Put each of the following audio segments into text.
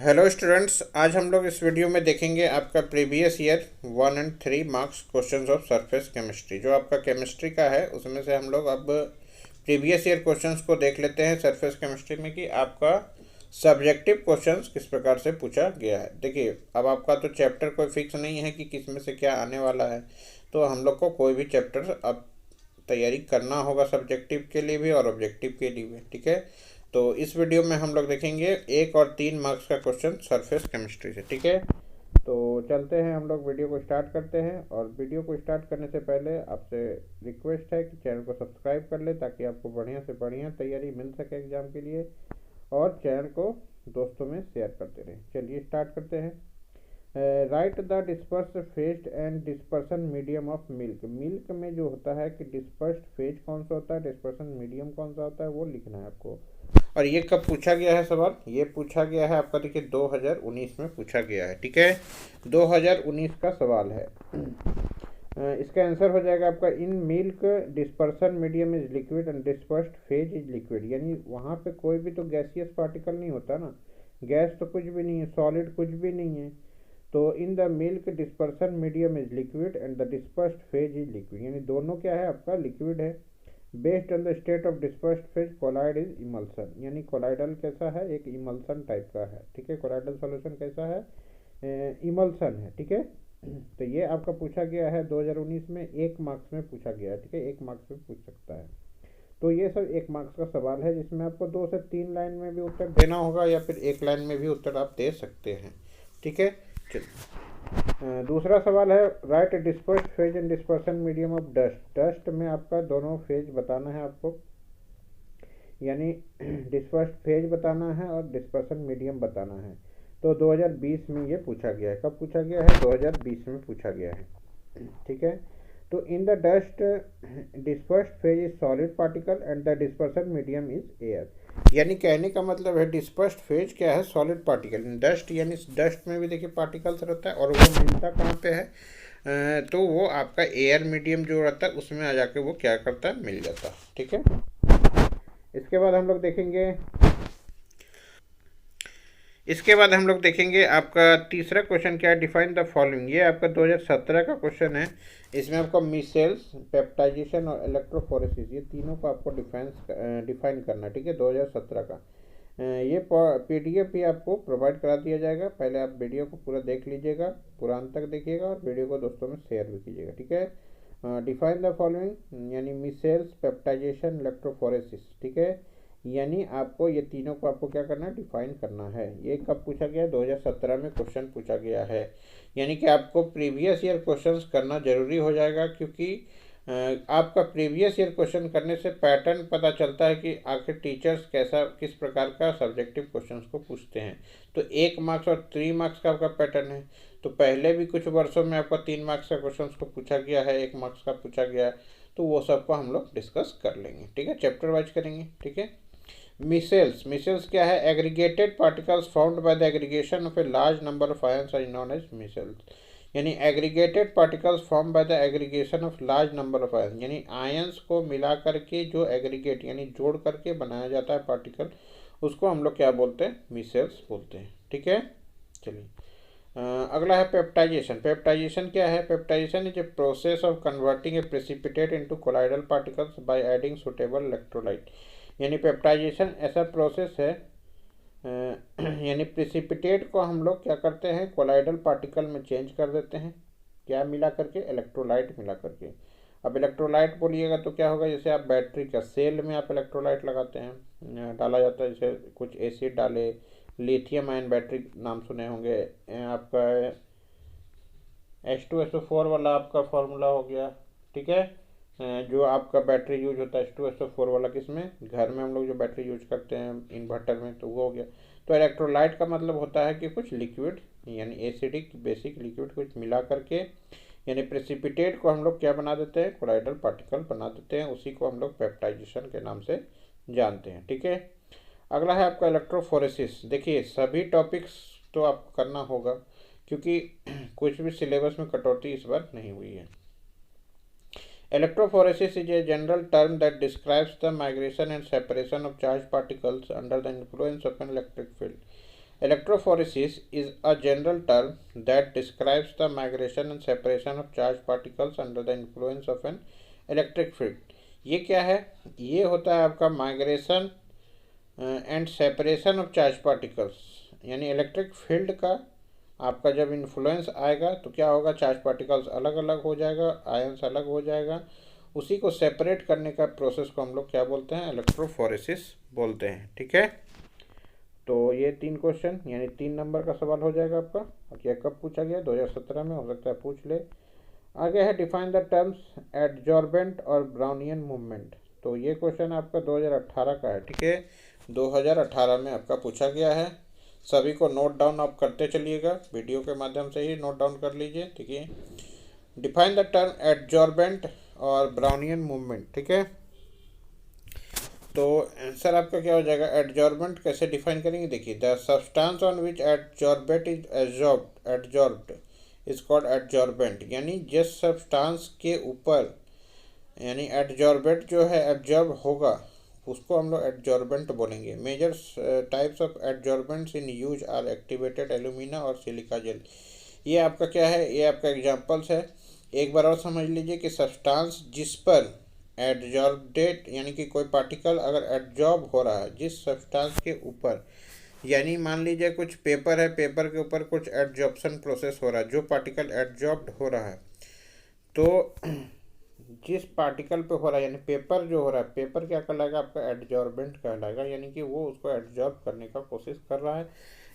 Hello students, आज हम लोग इस वीडियो में देखेंगे आपका प्रीवियस ईयर 1 और 3 marks questions of surface chemistry. जो आपका केमिस्ट्री का है उसमें से हम लोग अब प्रीवियस ईयर क्वेश्चंस को देख लेते हैं सरफेस केमिस्ट्री में कि आपका सब्जेक्टिव क्वेश्चंस किस प्रकार से पूछा गया है। देखिए, अब आपका तो चैप्टर कोई फिक्स नहीं है कि किस में से क्या आने वाला है, तो हम लोग को कोई भी चैप्टर अब तैयारी करना होगा सब्जेक्टिव के लिए भी और ऑब्जेक्टिव के लिए भी। ठीक है, तो इस वीडियो में हम लोग देखेंगे 1 और 3 मार्क्स का क्वेश्चन सरफेस केमिस्ट्री से। ठीक है, तो चलते हैं, हम लोग वीडियो को स्टार्ट करते हैं। और वीडियो को स्टार्ट करने से पहले आपसे रिक्वेस्ट है कि चैनल को सब्सक्राइब कर ले ताकि आपको बढ़िया से बढ़िया तैयारी मिल सके एग्ज़ाम के लिए, और चैनल को दोस्तों में शेयर करते रहें। चलिए स्टार्ट करते हैं। Right the disperse phase and dispersion medium of milk. Milk में जो होता है कि डिस्पर्स्ड फेज कौन सा होता है, डिस्पर्सन मीडियम कौन सा होता है, वो लिखना है आपको। और ये कब पूछा गया है सवाल? ये पूछा गया है आपका, देखिए 2019 में पूछा गया है। ठीक है, 2019 का सवाल है। इसका आंसर हो जाएगा आपका, in milk dispersion medium is liquid and dispersed phase is liquid. यानी वहाँ पे कोई भी तो गैसियस पार्टिकल नहीं होता ना, गैस तो कुछ भी नहीं है, सॉलिड कुछ भी नहीं है। तो in the milk dispersion medium is liquid and the dispersed phase is liquid, यानी दोनों क्या है आपका, लिक्विड है। Based on the state of dispersed phase colloid is emulsion, यानी कोलाइडल कैसा है, एक इमल्सन टाइप का है। ठीक है, कोलाइडल सॉल्यूशन कैसा है, इमल्सन है। ठीक है, तो ये आपका पूछा गया है 2019 में, 1 मार्क्स में पूछा गया है। ठीक है, 1 मार्क्स में पूछ सकता है। तो ये सब 1 मार्क्स का सवाल है, जिसमें आपको 2 से 3 लाइन में भी उत्तर देना होगा या फिर 1 लाइन में भी उत्तर आप दे सकते हैं। ठीक है, चलिए दूसरा सवाल है, right dispersed phase and dispersion medium of dust. Dust में आपका दोनों फेज बताना है आपको, यानी डिस्पर्स्ड फेज बताना है और डिस्पर्सन मीडियम बताना है। तो 2020 में ये पूछा गया है। कब पूछा गया है? 2020 में पूछा गया है। ठीक है, तो in the dust dispersed phase is solid particle and the dispersion medium is air. यानी कहने का मतलब है डिस्पर्स्ड फेज क्या है, सॉलिड पार्टिकल। डस्ट यानी डस्ट में भी देखिए पार्टिकल्स रहता है, और वो मिलता कहाँ पे है, तो वो आपका एयर मीडियम जो रहता है उसमें आ जाके वो क्या करता है, मिल जाता है। ठीक है, इसके बाद हम लोग देखेंगे आपका तीसरा क्वेश्चन क्या है, डिफाइन द फॉलोइंग। ये आपका 2017 का क्वेश्चन है। इसमें आपका मिसेल्स, पेप्टाइजेशन और इलेक्ट्रोफोरेसिस, ये तीनों को आपको डिफाइन करना है। ठीक है, 2017 का। ये पीडीएफ भी आपको प्रोवाइड करा दिया जाएगा। पहले आप वीडियो को पूरा देख लीजिएगा, पूरा अंत तक देखिएगा, और वीडियो को दोस्तों में शेयर भी कीजिएगा। ठीक है, डिफाइन द फॉलोइंग यानी मिसेल्स, पेप्टाइजेशन, इलेक्ट्रोफोरेसिस। ठीक है, यानी आपको ये तीनों को आपको क्या करना है, डिफाइन करना है। ये कब पूछा गया? 2017 में क्वेश्चन पूछा गया है। यानी कि आपको प्रीवियस ईयर क्वेश्चंस करना जरूरी हो जाएगा, क्योंकि आपका प्रीवियस ईयर क्वेश्चन करने से पैटर्न पता चलता है कि आखिर टीचर्स किस प्रकार का सब्जेक्टिव क्वेश्चंस को पूछते हैं। तो 1 मार्क्स और 3 मार्क्स का आपका पैटर्न है। तो पहले भी कुछ वर्षों में आपका 3 मार्क्स का क्वेश्चन को पूछा गया है, 1 मार्क्स का पूछा गया है। तो वो सबको हम लोग डिस्कस कर लेंगे। ठीक है, चैप्टर वाइज करेंगे। ठीक है, मिसेल्स क्या है, aggregated particles found by the aggregation of a large number of ions are known as micelles. यानी aggregated particles form by the aggregation of large number of ions, यानी आयंस को मिला करके जो एग्रीगेट यानी जोड़ करके बनाया जाता है पार्टिकल, उसको हम लोग क्या बोलते हैं, मिसेल्स बोलते हैं। ठीक है, चलिए अगला है पेप्टाइजेशन। पेप्टाइजेशन क्या है? Peptization is a process of converting A precipitate into colloidal particles by adding suitable electrolyte. यानी पेप्टाइजेशन ऐसा प्रोसेस है, यानी प्रेसिपिटेट को हम लोग क्या करते हैं, कोलाइडल पार्टिकल में चेंज कर देते हैं। क्या मिला करके? इलेक्ट्रोलाइट मिला करके। अब इलेक्ट्रोलाइट बोलिएगा तो क्या होगा, जैसे आप बैटरी का सेल में आप इलेक्ट्रोलाइट लगाते हैं, डाला जाता है, जैसे कुछ एसिड डाले, लिथियम आयन बैटरी नाम सुने होंगे आपका, H2SO4 वाला आपका फॉर्मूला हो गया। ठीक है, जो आपका बैटरी यूज होता है H2SO4 वाला, किसमें, घर में हम लोग जो बैटरी यूज करते हैं इन्वर्टर में, तो वो हो गया। तो इलेक्ट्रोलाइट का मतलब होता है कि कुछ लिक्विड यानी एसिडिक बेसिक लिक्विड कुछ मिला करके, यानी प्रेसिपिटेट को हम लोग क्या बना देते हैं, कोलाइडल पार्टिकल बना देते हैं। उसी को हम लोग पेप्टाइजेशन के नाम से जानते हैं। ठीक है, अगला है आपका इलेक्ट्रोफोरेसिस। देखिए सभी टॉपिक्स तो आपको करना होगा, क्योंकि कुछ भी सिलेबस में कटौती इस बार नहीं हुई है। Electrophoresis is a general term that describes the migration and separation of charged particles under the influence of an electric field. Electrophoresis is a general term that describes the migration and separation of charged particles under the influence of an electric field. ये क्या है? ये होता है आपका migration and separation of charge particles, यानी electric field का आपका जब इन्फ्लुएंस आएगा तो क्या होगा, चार्ज पार्टिकल्स अलग अलग हो जाएगा, आयंस अलग हो जाएगा, उसी को सेपरेट करने का प्रोसेस को हम लोग क्या बोलते हैं, इलेक्ट्रोफोरेसिस बोलते हैं। ठीक है, तो ये 3 क्वेश्चन यानी 3 नंबर का सवाल हो जाएगा आपका। अब यह कब पूछा गया, 2017 में, हो सकता है पूछ ले। आगे है डिफाइन द टर्म्स एडजॉर्बेंट और ब्राउनियन मूवमेंट। तो ये क्वेश्चन आपका 2018 का है। ठीक है, 2018 में आपका पूछा गया है। सभी को नोट डाउन आप करते चलिएगा, वीडियो के माध्यम से ही नोट डाउन कर लीजिए। ठीक है, डिफाइन द टर्म एडजॉर्बेंट और ब्राउनियन मूवमेंट। ठीक है, तो आंसर आपका क्या हो जाएगा, एडजॉर्बेंट कैसे डिफाइन करेंगे, देखिए, the substance on which adsorbent is adsorbed is called adsorbent, यानी जिस सब्सटेंस के ऊपर यानी एडजॉर्बेंट जो है एब्जॉर्ब होगा उसको हम लोग एडजॉर्बेंट बोलेंगे। Major types of adsorbents in use are activated alumina और सिलिका जेल। ये आपका क्या है, ये आपका एग्जांपल्स है। एक बार और समझ लीजिए कि सब्सटेंस जिस पर एडजॉर्बेट यानी कि कोई पार्टिकल अगर एडजॉर्ब हो रहा है जिस सब्सटेंस के ऊपर, यानी मान लीजिए कुछ पेपर है, पेपर के ऊपर कुछ एडजॉर्प्शन प्रोसेस हो रहा है, जो पार्टिकल एडजॉर्ब्ड हो रहा है, तो जिस पार्टिकल पे हो रहा है यानी पेपर जो हो रहा है, पेपर क्या कहलाएगा आपका, एडजॉर्बेंट कहलाएगा, यानी कि वो उसको एडजॉर्ब करने का कोशिश कर रहा है।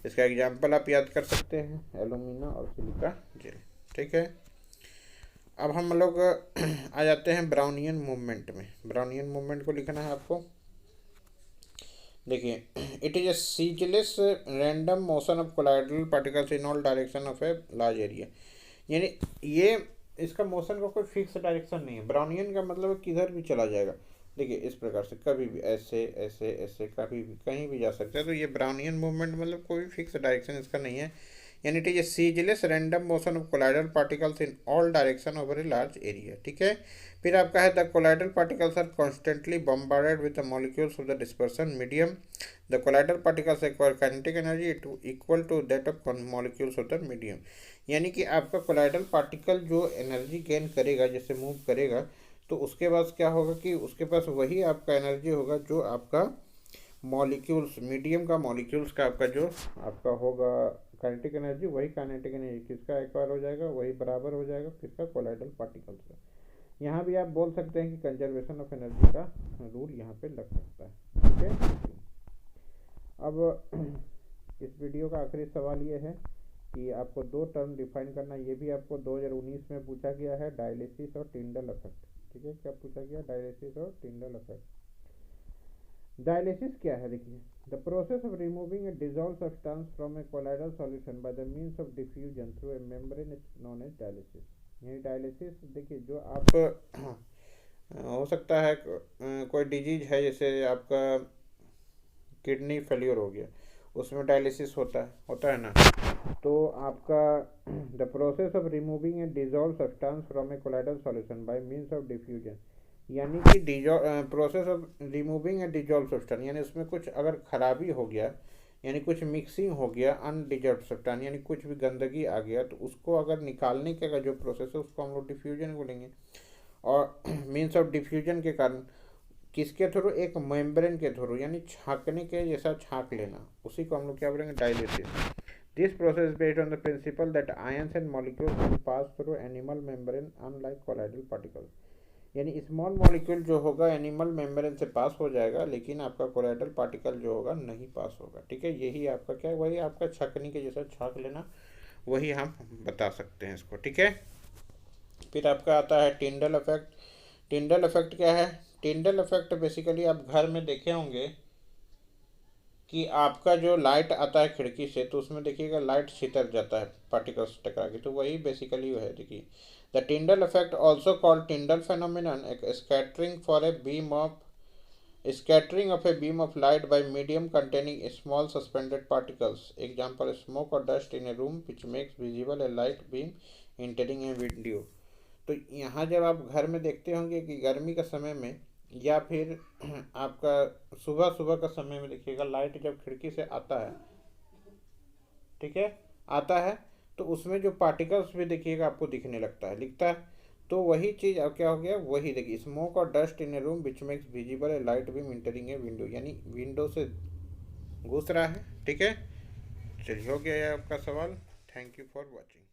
इसका एग्जांपल आप याद कर सकते हैं, एल्यूमिना और सिलिका जेल। ठीक है, अब हम लोग आ जाते हैं ब्राउनियन मूवमेंट में। ब्राउनियन मूवमेंट को लिखना है आपको। देखिए, it is a ceaseless random motion of colloidal particles in all direction of a large area, यानी ये इसका मोशन का कोई फिक्स डायरेक्शन नहीं है। ब्राउनियन का मतलब किधर भी चला जाएगा। देखिए, इस प्रकार से कभी भी ऐसे ऐसे ऐसे कभी भी कहीं भी जा सकता है। तो ये ब्राउनियन मूवमेंट मतलब कोई फिक्स डायरेक्शन इसका नहीं है, यानी it is a ceaseless random motion of colloidal particles in all direction over a large area. ठीक है, फिर आपका है the colloidal particles are constantly bombarded with the molecules of the dispersion medium. The colloidal particles acquire kinetic energy equal to that of molecules of the medium, यानी कि आपका colloidal particle जो energy gain करेगा, जैसे move करेगा, तो उसके बाद क्या होगा कि उसके पास वही आपका एनर्जी होगा जो आपका मॉलिक्यूल्स, मीडियम का मॉलिक्यूल्स का आपका जो आपका होगा काइनेटिक एनर्जी, वही काइनेटिक एनर्जी किसका एक्वायर हो जाएगा, वही बराबर हो जाएगा किसका, कोलाइडल पार्टिकल्स का। यहाँ भी आप बोल सकते हैं कि कंजर्वेशन ऑफ एनर्जी का रूल यहाँ पे लग सकता है। ठीक है, अब इस वीडियो का आखिरी सवाल ये है कि आपको 2 टर्म डिफाइन करना। ये भी आपको 2019 में पूछा गया है, डायलिसिस और टिंडल इफेक्ट। ठीक है, क्या पूछा गया, डायलिसिस और टिंडल इफेक्ट। डायलिसिस क्या है, देखिए, the process of removing a dissolve substance from a colloidal solution by the means of diffusion through a membrane is known as dialysis. यानी डायलिसिस, देखिए, जो आप हो सकता है कोई डिजीज है, जैसे आपका किडनी फेलियर हो गया, उसमें डायलिसिस होता है ना। तो आपका the process of removing a dissolve substance from a colloidal solution by means of diffusion, यानी कि process of removing a dissolve substance, यानी उसमें कुछ अगर खराबी हो गया, यानी कुछ मिक्सिंग हो गया, अनडिजॉल्व सब्सटेंस, यानी कुछ भी गंदगी आ गया, तो उसको अगर निकालने का जो प्रोसेस है उसको हम लोग डिफ्यूजन बोलेंगे। और मीन्स ऑफ डिफ्यूजन के कारण किसके थ्रू, एक मेम्ब्रेन के थ्रू, यानी छाँकने के जैसा छाँक लेना, उसी को हम लोग क्या बोलेंगे, dialysis. This process based on the principal that ions and molecules can pass through animal membrane unlike colloidal particles, यानी स्मॉल मॉलिक्यूल जो होगा एनिमल मेम्ब्रेन से पास हो जाएगा, लेकिन आपका कोलाइडल पार्टिकल जो होगा नहीं पास होगा। ठीक है, यही आपका क्या है, वही आपका छकनी के जैसा छाँक लेना, वही हम बता सकते हैं इसको। ठीक है, फिर आपका आता है टिंडल इफेक्ट। टिंडल इफेक्ट क्या है, टिंडल इफेक्ट बेसिकली आप घर में देखे होंगे कि आपका जो लाइट आता है खिड़की से, तो उसमें देखिएगा लाइट छितर जाता है पार्टिकल्स टकरा के, तो वही बेसिकली है। देखिए, the Tyndall effect also called टिंडल phenomenon, scattering of a beam of light by medium containing small suspended particles. Example, smoke or dust in a room which makes visible a light beam entering a window. तो यहाँ जब आप घर में देखते होंगे कि गर्मी का समय में या फिर आपका सुबह सुबह का समय में देखिएगा, लाइट जब खिड़की से आता है ठीक है, आता है, तो उसमें जो पार्टिकल्स भी देखिएगा आपको दिखने लगता है, लिखता है। तो वही चीज़ अब क्या हो गया, वही देखिए, स्मोक और dust in a room which makes visible a light beam entering a window, यानी विंडो से घुस रहा है। ठीक है, चलिए हो गया ये आपका सवाल। Thank you for watching.